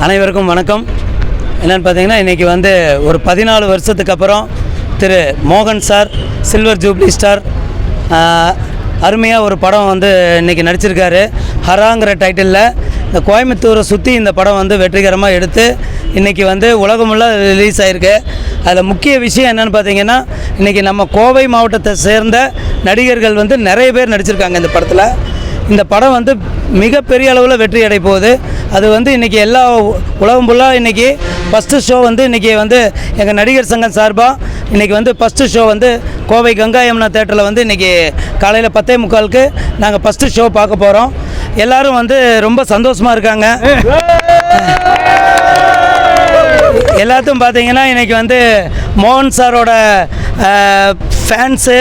அனைவருக்கும் வணக்கம். என்னென்னு பார்த்தீங்கன்னா, இன்றைக்கி வந்து ஒரு 14 வருஷத்துக்கு அப்புறம் திரு மோகன் சார் சில்வர் ஜூப்ளி ஸ்டார் அருமையாக ஒரு படம் வந்து இன்றைக்கி நடிச்சிருக்காரு. ஹராங்கிற டைட்டிலில் இந்த கோயம்புத்தூரை சுற்றி இந்த படம் வந்து வெற்றிகரமாக எடுத்து இன்றைக்கி வந்து உலகமுள்ள ரிலீஸ் ஆகிருக்கு. அதில் முக்கிய விஷயம் என்னென்னு பார்த்தீங்கன்னா, இன்றைக்கி நம்ம கோவை மாவட்டத்தை சேர்ந்த நடிகர்கள் வந்து நிறைய பேர் நடிச்சிருக்காங்க இந்த படத்தில். இந்த படம் வந்து மிகப்பெரிய அளவில் வெற்றி அடை போகுது. அது வந்து இன்றைக்கி எல்லா உலகம் ஃபுல்லாக இன்றைக்கி ஃபஸ்ட்டு ஷோ வந்து இன்றைக்கி வந்து எங்கள் நடிகர் சங்கம் சார்பாக இன்றைக்கி வந்து ஃபஸ்ட்டு ஷோ வந்து கோவை கங்கா யமுனா தேட்டரில் வந்து இன்றைக்கி காலையில் 10:45 நாங்கள் ஃபஸ்ட்டு ஷோ பார்க்க போகிறோம். எல்லோரும் வந்து ரொம்ப சந்தோஷமாக இருக்காங்க. எல்லாத்தையும் பார்த்தீங்கன்னா இன்றைக்கி வந்து மோகன் சாரோட ஃபேன்ஸு,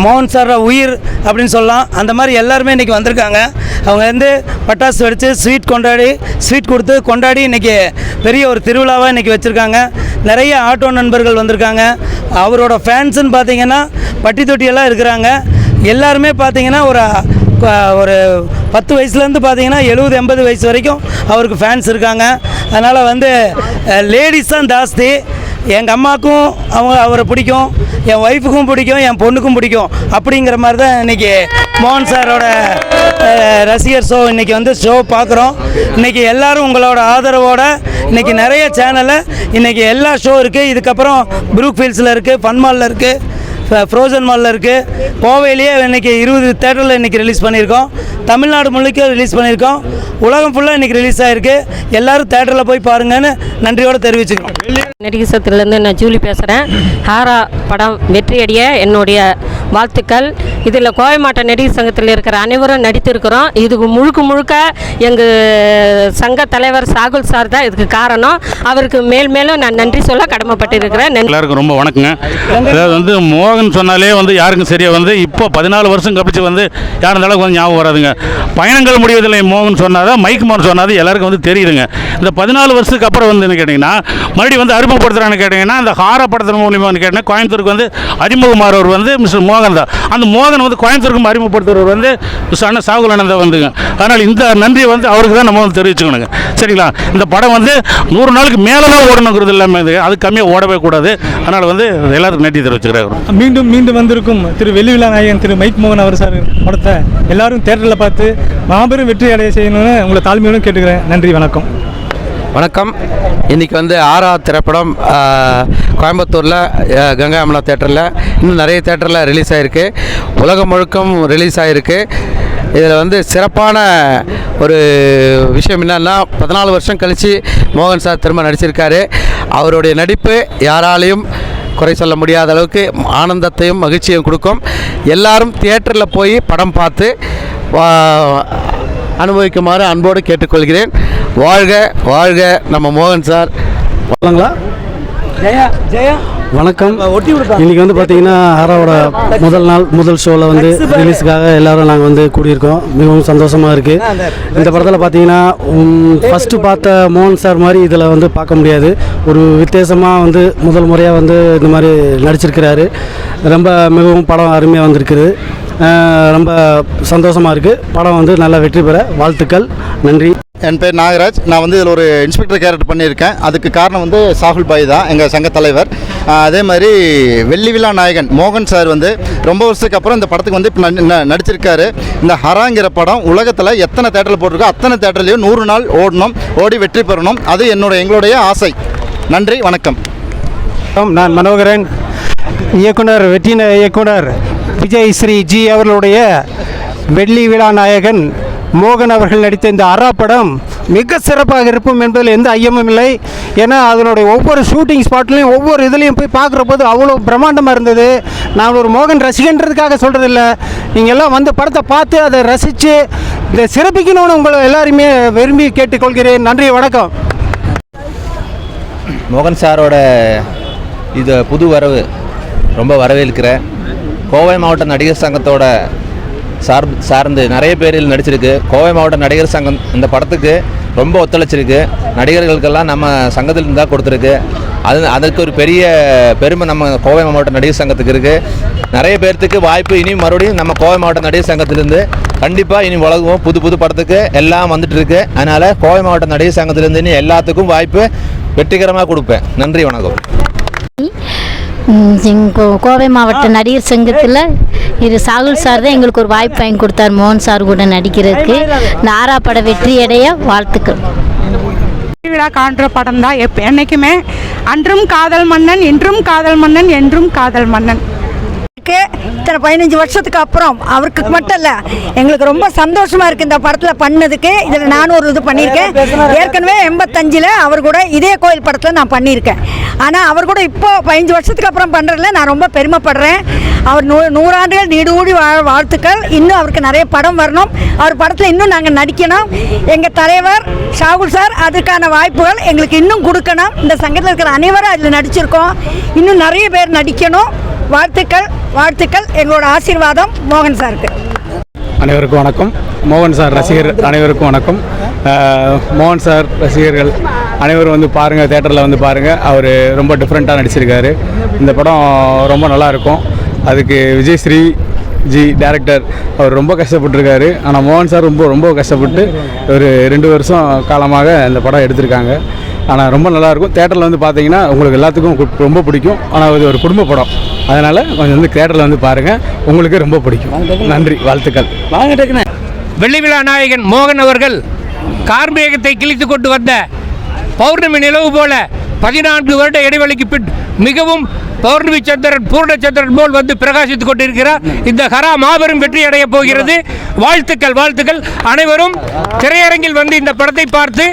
மோகன் சாரோட உயிர் அப்படின்னு சொல்லலாம். அந்த மாதிரி எல்லாருமே இன்றைக்கி வந்திருக்காங்க. அவங்க வந்து பட்டாசு வெடித்து ஸ்வீட் கொடுத்து கொண்டாடி இன்றைக்கி பெரிய ஒரு திருவிழாவாக இன்றைக்கி வச்சுருக்காங்க. நிறைய ஆட்டோ நண்பர்கள் வந்திருக்காங்க. அவரோட ஃபேன்ஸுன்னு பார்த்தீங்கன்னா பட்டி தொட்டியெல்லாம் இருக்கிறாங்க. எல்லாருமே பார்த்தீங்கன்னா ஒரு 10 வயசுலேருந்து பார்த்தீங்கன்னா 70-80 வயசு வரைக்கும் அவருக்கு ஃபேன்ஸ் இருக்காங்க. அதனால் வந்து லேடிஸ் தான் ஜாஸ்தி. எங்கள் அம்மாவுக்கும் அவரை பிடிக்கும், என் ஒய்ஃபுக்கும் பிடிக்கும், என் பொண்ணுக்கும் பிடிக்கும். அப்படிங்கிற மாதிரி தான் இன்றைக்கி மோகன் சாரோட ரசிகர் ஷோ இன்றைக்கி வந்து ஷோ பார்க்குறோம். இன்றைக்கி எல்லோரும் உங்களோட ஆதரவோடு இன்றைக்கி நிறைய சேனலில் இன்றைக்கி எல்லா ஷோ இருக்குது. இதுக்கப்புறம் ப்ரூக் ஃபீல்ட்ஸில் இருக்குது, ஃபன் மாலில் இருக்குது, ஃப்ரோசன் மாலில் இருக்குது. கோவையிலேயே இன்றைக்கி 20 தேட்டரில் இன்றைக்கி ரிலீஸ் பண்ணியிருக்கோம். தமிழ்நாடு முழுக்க ரிலீஸ் பண்ணியிருக்கோம். உலகம் ஃபுல்லாக இன்றைக்கி ரிலீஸ் ஆகிருக்கு. எல்லோரும் தேட்டரில் போய் பாருங்கன்னு நன்றியோடு தெரிவிச்சுக்கிறோம். நடிகர் சத்திலேருந்து நான் ஜூலி பேசுகிறேன். ஹாரா படம் வெற்றியடைய என்னுடைய வாழ்த்துக்கள். இதில் கோவை மாவட்ட நடிகர் சங்கத்தில் இருக்கிற அனைவரும் நடித்திருக்கிறோம். இதுக்கு முழுக்க எங்கள் சங்க தலைவர் சாகுல் சார் தான் இதுக்கு காரணம். அவருக்கு மேலும் நான் நன்றி சொல்ல கடமைப்பட்டிருக்கிறேன். எல்லாருக்கும் ரொம்ப வணக்கங்க. அதாவது வந்து மோகன் சொன்னாலே வந்து யாருக்கும் சரியாக வந்து இப்போ 14 வருஷம் கழிச்சு வந்து யார் இருந்தாலும் கொஞ்சம் ஞாபகம் வராதுங்க. பயணங்கள் முடிவதில்லை மோகன் சொன்னாதான், மைக் மோகன் சொன்னாது எல்லாருக்கும் வந்து தெரியுதுங்க. இந்த 14 வருஷத்துக்கு அப்புறம் வந்து என்ன கேட்டிங்கன்னா, மறுபடியும் வந்து அறிமுகப்படுத்துகிறான்னு கேட்டிங்கன்னா, அந்த ஹாரா படத்தின் மூலியமாக கேட்டிங்கன்னா கோயம்புத்தூருக்கு வந்து அறிமுகமாகிறவர் வந்து மிஸ்டர் மோகன் தான். அந்த மோகன் வந்து கோயம்புத்தூருக்கு அறிமுகப்படுத்துகிறவர் வந்து மிஸ்டர் அண்ணன் சாகுல் அண்ணன் தான் வந்துங்க. அதனால் இந்த நன்றியை வந்து அவருக்கு தான் நம்ம வந்து தெரிவிச்சுக்கணுங்க. சரிங்களா? இந்த படம் வந்து 100 நாளுக்கு மேலே தான் ஓடணுங்கிறது இல்லாமல் அது கம்மியாக ஓடவே கூடாது. அதனால் வந்து எல்லாருக்கும் நன்றி தெரிவிச்சுக்கிறாங்க. மீண்டும் வந்திருக்கும் திரு வெள்ளிவிழா நாயகன் திரு மைக் மோகன் அவர் சார் படத்தை எல்லாரும் தேட்டரில் பார்த்து மாபெரும் வெற்றி அடைய செய்யணும்னு உங்களை தாழ்மையோடு கேட்டுக்கிறேன். நன்றி, வணக்கம். வணக்கம். இன்றைக்கி வந்து 6வது திரைப்படம் கோயம்புத்தூரில் கங்கா யமுனா தேட்டரில், இன்னும் நிறைய தேட்டரில் ரிலீஸ் ஆகிருக்கு. உலகம் முழுக்கம் ரிலீஸ் ஆகிருக்கு. இதில் வந்து சிறப்பான ஒரு விஷயம் என்னன்னா, 14 வருஷம் கழித்து மோகன் சார் திரும்ப நடிச்சிருக்காரு. அவருடைய நடிப்பு யாராலையும் குறை சொல்ல முடியாத அளவுக்கு ஆனந்தத்தையும் மகிழ்ச்சியும் கொடுக்கும். எல்லாரும் தியேட்டரில் போய் படம் பார்த்து அனுபவிக்குமாறு அன்போடு கேட்டுக்கொள்கிறேன். வாழ்க வாழ்க நம்ம மோகன் சார். வணக்கம். இன்றைக்கி வந்து பார்த்திங்கன்னா ஹாராவோட முதல் ஷோவில் வந்து ரிலீஸுக்காக எல்லோரும் நாங்கள் வந்து கூடியிருக்கோம். மிகவும் சந்தோஷமாக இருக்குது. இந்த படத்தில் பார்த்திங்கன்னா ஃபஸ்ட்டு பார்த்த மோகன் சார் மாதிரி இதில் வந்து பார்க்க முடியாது. ஒரு வித்தியாசமாக வந்து முதல் முறையாக வந்து இந்த மாதிரி நடிச்சிருக்கிறாரு. ரொம்ப மிகவும் படம் அருமையாக வந்திருக்குது. ரொம்ப சந்தோஷமாக இருக்குது. படம் வந்து நல்லா வெற்றி பெற வாழ்த்துக்கள். நன்றி. என் பேர் நாகராஜ். நான் வந்து இதில் ஒரு இன்ஸ்பெக்டர் கேரக்டர் பண்ணியிருக்கேன். அதுக்கு காரணம் வந்து சாகுல் பாய் தான், எங்கள் சங்க தலைவர். அதே மாதிரி வெள்ளி விழா நாயகன் மோகன் சார் வந்து ரொம்ப வருஷத்துக்கு அப்புறம் இந்த படத்துக்கு வந்து இப்போ நடிச்சிருக்காரு. இந்த ஹராங்கிற படம் உலகத்தில் எத்தனை தேட்டரில் போட்டிருக்கோ அத்தனை தேட்டர்லேயும் 100 நாள் ஓடி வெற்றி பெறணும். அது எங்களுடைய ஆசை. நன்றி, வணக்கம். நான் மனோகரன். வெற்றி இயக்குனர் விஜய் ஸ்ரீ ஜி அவர்களுடைய வெள்ளி விழா நாயகன் மோகன் அவர்கள் நடித்த இந்த ஹரா படம் மிக சிறப்பாக இருக்கும் என்பதில் எந்த ஐயமும் இல்லை. ஏன்னா அதனுடைய ஒவ்வொரு ஷூட்டிங் ஸ்பாட்லேயும் ஒவ்வொரு இதுலேயும் போய் பார்க்குற போது அவ்வளோ பிரம்மாண்டமாக இருந்தது. நான் ஒரு மோகன் ரசிகன்றதுக்காக சொல்கிறதில்ல, நீங்கள் எல்லாம் வந்து படத்தை பார்த்து அதை ரசித்து இதை சிறப்பிக்கணும்னு உங்களை எல்லாருமே விரும்பி கேட்டுக்கொள்கிறேன். நன்றி, வணக்கம். மோகன் சாரோட இது புது வரவு ரொம்ப வரவேற்கிறேன். கோவை மாவட்ட நடிகர் சங்கத்தோட சார்ந்து நிறைய பேரில் நடிச்சிருக்கு. கோவை மாவட்ட நடிகர் சங்கம் இந்த படத்துக்கு ரொம்ப ஒத்துழைச்சிருக்கு. நடிகர்களுக்கெல்லாம் நம்ம சங்கத்திலிருந்து தான் கொடுத்துருக்கு. அதற்கு ஒரு பெரிய பெருமை நம்ம கோவை மாவட்ட நடிகர் சங்கத்துக்கு இருக்குது. நிறைய பேர்த்துக்கு வாய்ப்பு இனி மறுபடியும் நம்ம கோவை மாவட்ட நடிகர் சங்கத்திலேருந்து கண்டிப்பாக இனி உலகம் புது படத்துக்கு எல்லாம் வந்துட்டு இருக்கு. அதனால் கோவை மாவட்ட நடிகர் சங்கத்திலேருந்து இனி எல்லாத்துக்கும் வாய்ப்பு வெற்றிகரமாக கொடுப்பேன். நன்றி, வணக்கம். கோவை மாவட்ட நடிகர் சங்கத்தில் சாகுல் சார் தான் எங்களுக்கு ஒரு வாய்ப்பு வாங்கி கொடுத்தார் மோகன் சார் கூட நடிக்கிறதுக்கு. இந்த ஆரா பட வெற்றியடைய வாழ்த்துக்கள். விழா காண்ற படம் தான் என்னைக்குமே அன்றும் காதல் மன்னன், இன்றும் காதல் மன்னன், என்றும் காதல் மன்னன். இத்தனை 15 வருஷத்துக்கு அப்புறம் அவருக்கு மட்டும் இல்லை, எங்களுக்கு ரொம்ப சந்தோஷமாக இருக்குது இந்த படத்தில் பண்ணதுக்கு. இதில் நானும் ஒரு இது பண்ணியிருக்கேன். ஏற்கனவே 85 அவர் கூட இதே கோயில் படத்தில் நான் பண்ணியிருக்கேன். ஆனால் அவர் கூட இப்போது 15 வருஷத்துக்கு அப்புறம் பண்ணுறதுல நான் ரொம்ப பெருமைப்படுறேன். அவர் 100 ஆண்டுகள் நீடூடி வாழ்த்துக்கள். இன்னும் அவருக்கு நிறைய படம் வரணும். அவர் படத்தில் இன்னும் நாங்கள் நடிக்கணும். எங்கள் தலைவர் ஷாகுல் சார் அதுக்கான வாய்ப்புகள் எங்களுக்கு இன்னும் கொடுக்கணும். இந்த சங்கத்தில் இருக்கிற அனைவரும் அதில் நடிச்சிருக்கோம். இன்னும் நிறைய பேர் நடிக்கணும். வாழ்த்துக்கள், வாழ்த்துக்கள். எங்களோட ஆசீர்வாதம் மோகன் சாருக்கு. அனைவருக்கும் வணக்கம். மோகன் சார் ரசிகர் அனைவருக்கும் வணக்கம். மோகன் சார் ரசிகர்கள் அனைவரும் வந்து பாருங்கள், தேட்டரில் வந்து பாருங்கள். அவர் ரொம்ப டிஃப்ரெண்ட்டாக நடிச்சிருக்காரு. இந்த படம் ரொம்ப நல்லாயிருக்கும். அதுக்கு விஜயஸ்ரீ டைரக்டர் அவர் ரொம்ப கஷ்டப்பட்டுருக்காரு. ஆனால் மோகன் சார் ரொம்ப கஷ்டப்பட்டு ஒரு 2 வருஷம் காலமாக இந்த படம் எடுத்திருக்காங்க. ஆனால் ரொம்ப நல்லாயிருக்கும். தேட்டரில் வந்து பார்த்தீங்கன்னா உங்களுக்கு எல்லாத்துக்கும் ரொம்ப பிடிக்கும். ஆனால் இது ஒரு குடும்ப படம், அதனால் கொஞ்சம் வந்து தேட்டரில் வந்து பாருங்கள், உங்களுக்கு ரொம்ப பிடிக்கும். நன்றி, வாழ்த்துக்கள். வெள்ளி விழா நாயகன் மோகன் அவர்கள் கார்மேகத்தை கிழித்து கொண்டு வந்த பௌர்ணமி நிலவு போல 14 வருட இடைவெளிக்கு பின் மிகவும் பௌர்ணமி சந்திரன் பூர்ணச்சந்திரன் போல் வந்து பிரகாசித்துக் கொண்டிருக்கிறார். இந்த ஹரா மாபெரும் வெற்றி அடைய போகிறது. வாழ்த்துக்கள், வாழ்த்துக்கள். அனைவரும் திரையரங்கில் வந்து இந்த படத்தை பார்த்து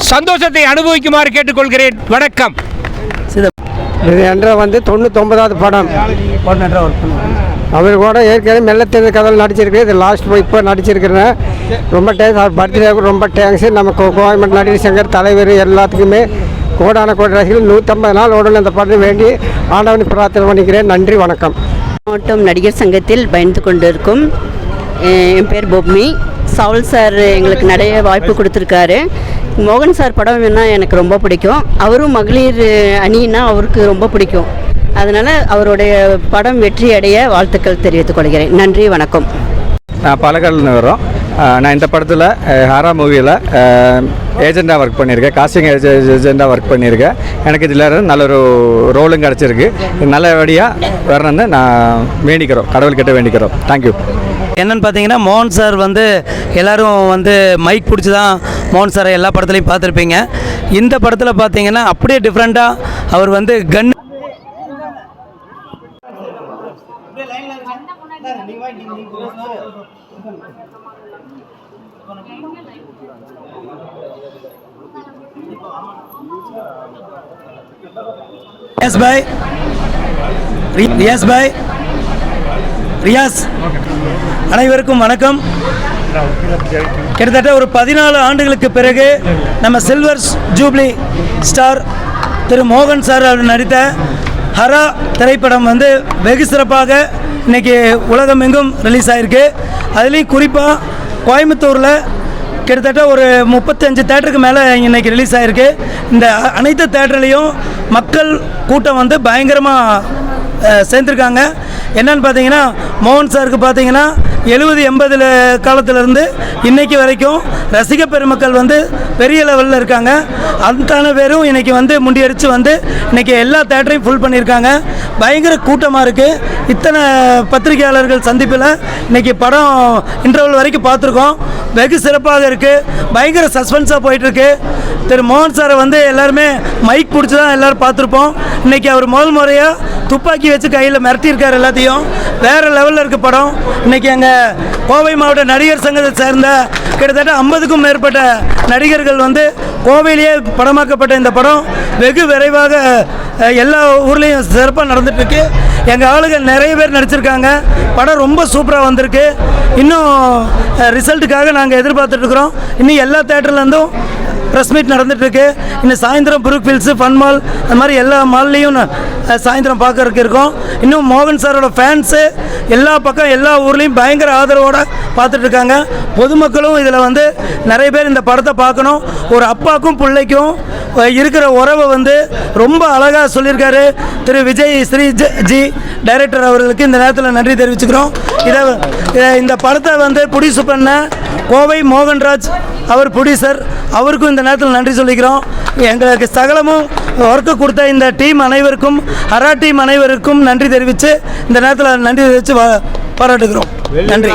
சந்தோஷத்தை அனுபவிக்குமாறு கேட்டுக்கொள்கிறேன். வணக்கம். இது என்ற வந்து 99வது படம். அவர் கூட ஏற்கனவே மெல்லத்தின் கதையில் நடிச்சிருக்கு. இது லாஸ்ட் இப்போ நடிச்சிருக்கிறேன். ரொம்ப தேங்க்ஸ். அவர் பர்த்டேவுக்கு ரொம்ப தேங்க்ஸ். நம்ம கோயம்பேடு நடிகர் சங்கர் தலைவர் எல்லாத்துக்குமே கோடான கோடி ரசிகர்கள் 150 நாள் ஓடல இந்த படம் வேண்டி ஆண்டவனை பிரார்த்தனை பண்ணிக்கிறேன். நன்றி, வணக்கம். மாவட்டம் நடிகர் சங்கத்தில் பயந்து கொண்டிருக்கும் என் பேர் பொம்மி. சாகுல் சார் எங்களுக்கு நிறைய வாய்ப்பு கொடுத்துருக்காரு. மோகன் சார் படம் வேணால் எனக்கு ரொம்ப பிடிக்கும். அவரும் மகளிர் அணின்னா அவருக்கு ரொம்ப பிடிக்கும். அதனால் அவருடைய படம் வெற்றி அடைய வாழ்த்துக்கள் தெரிவித்துக் கொள்கிறேன். நன்றி, வணக்கம். நான் பாலக்காடுலேருந்து வரோம். நான் இந்த படத்தில் ஹாரா மூவியில் ஏஜெண்டாக ஒர்க் பண்ணியிருக்கேன். காஸ்டிங் ஏஜெண்டாக ஒர்க் பண்ணியிருக்கேன். எனக்கு இதில் நல்ல ஒரு ரோலும் கிடச்சிருக்கு. நல்லபடியாக வரணுன்னு நான் வேண்டிக்கிறோம், கடவுள்கிட்ட வேண்டிக்கிறோம். தேங்க்யூ. என்னென்னு பார்த்தீங்கன்னா மோகன் சார் வந்து எல்லோரும் வந்து மைக் பிடிச்சி தான் மோகன் சாரை எல்லா படத்துலையும் பார்த்துருப்பீங்க. இந்த படத்தில் பார்த்தீங்கன்னா அப்படியே டிஃப்ரெண்ட்டாக அவர் வந்து கன் ரியாஸ் அனைவருக்கும் வணக்கம். கிட்டத்தட்ட ஒரு 14 ஆண்டுகளுக்கு பிறகு நம்ம சில்வர் ஜூப்ளி ஸ்டார் திரு மோகன் சார் அவர் நடித்த ஹரா திரைப்படம் வந்து வெகு சிறப்பாக இன்றைக்கி உலகமெங்கும் ரிலீஸ் ஆகிருக்கு. அதுலேயும் குறிப்பாக கோயம்புத்தூரில் கிட்டத்தட்ட ஒரு 35 தேட்டருக்கு மேலே இன்றைக்கி ரிலீஸ் ஆகிருக்கு. இந்த அனைத்து தேட்டர்லேயும் மக்கள் கூட்டம் வந்து பயங்கரமாக சேர்ந்துருக்காங்க. என்னன்னு பார்த்தீங்கன்னா மோகன் சாருக்கு பார்த்தீங்கன்னா 70-80 காலத்திலேருந்து இன்றைக்கி வரைக்கும் ரசிக பெருமக்கள் வந்து பெரிய லெவலில் இருக்காங்க. அத்தனை பேரும் இன்றைக்கி வந்து முண்டியடித்து வந்து இன்றைக்கி எல்லா தேட்டரையும் ஃபுல் பண்ணியிருக்காங்க. பயங்கர கூட்டமாக இருக்குது. இத்தனை பத்திரிகையாளர்கள் சந்திப்பில் இன்றைக்கி படம் இன்டர்வல் வரைக்கும் பார்த்துருக்கோம். வெகு சிறப்பாக இருக்குது. பயங்கர சஸ்பென்ஸாக போயிட்டுருக்கு. திரு மோகன் சாரை வந்து எல்லாருமே மைக் பிடிச்சி தான் எல்லோரும் பார்த்துருப்போம். இன்றைக்கி அவர் முதல் முறையாக துப்பாக்கி வச்சு கையில் மிரட்டியிருக்கார் எல்லாத்தையும். வேறு லெவலில் இருக்குது படம். இன்றைக்கி எங்கள் கோவை மாவட்ட நடிகர் சங்கத்தை சேர்ந்த கிட்டத்தட்ட 50க்கும் மேற்பட்ட நடிகர்கள் வந்து கோவையிலேயே படமாக்கப்பட்ட இந்த படம் வெகு விரைவாக எல்லா ஊர்லேயும் சிறப்பாக நடந்துகிட்ருக்கு. எங்கள் ஆளுகள் நிறைய பேர் நடிச்சிருக்காங்க. படம் ரொம்ப சூப்பராக வந்திருக்கு. இன்னும் ரிசல்ட்டுக்காக நாங்கள் எதிர்பார்த்துட்ருக்குறோம். இன்னும் எல்லா தேட்டர்லேருந்தும் ப்ரெஸ் மீட் நடந்துகிட்ருக்கு. இன்னும் சாயந்தரம் புரூக் ஹில்ஸு ஃபன் மால் அந்த மாதிரி எல்லா மால்லையும் சாயந்தரம் பார்க்கறதுக்கு இருக்கோம். இன்னும் மோகன் சாரோட ஃபேன்ஸு எல்லா பக்கம் எல்லா ஊர்லேயும் பயங்கர ஆதரவோடு பார்த்துட்ருக்காங்க. பொதுமக்களும் இதில் வந்து நிறைய பேர் இந்த படத்தை பார்க்கணும். ஒரு அப்பாவுக்கும் பிள்ளைக்கும் இருக்கிற உறவை வந்து ரொம்ப அழகாக சொல்லியிருக்காரு திரு விஜய் ஸ்ரீ ஜி டைரக்டர் அவர்களுக்கு இந்த நேரத்தில் நன்றி தெரிவிச்சுக்கிறோம். இந்த படத்தை வந்து ப்ரொடியூஸ் பண்ண கோவை மோகன்ராஜ் அவர் ப்ரொடியூசர், அவருக்கும் இந்த நேரத்தில் நன்றி சொல்லிக்கிறோம். எங்களுக்கு சகலமும் ஒர்க்கு கொடுத்த இந்த டீம் அனைவருக்கும், ஹரா டீம் அனைவருக்கும் நன்றி தெரிவித்து இந்த நேரத்தில் நன்றி தெரிவித்து பாராட்டுகிறோம். நன்றி.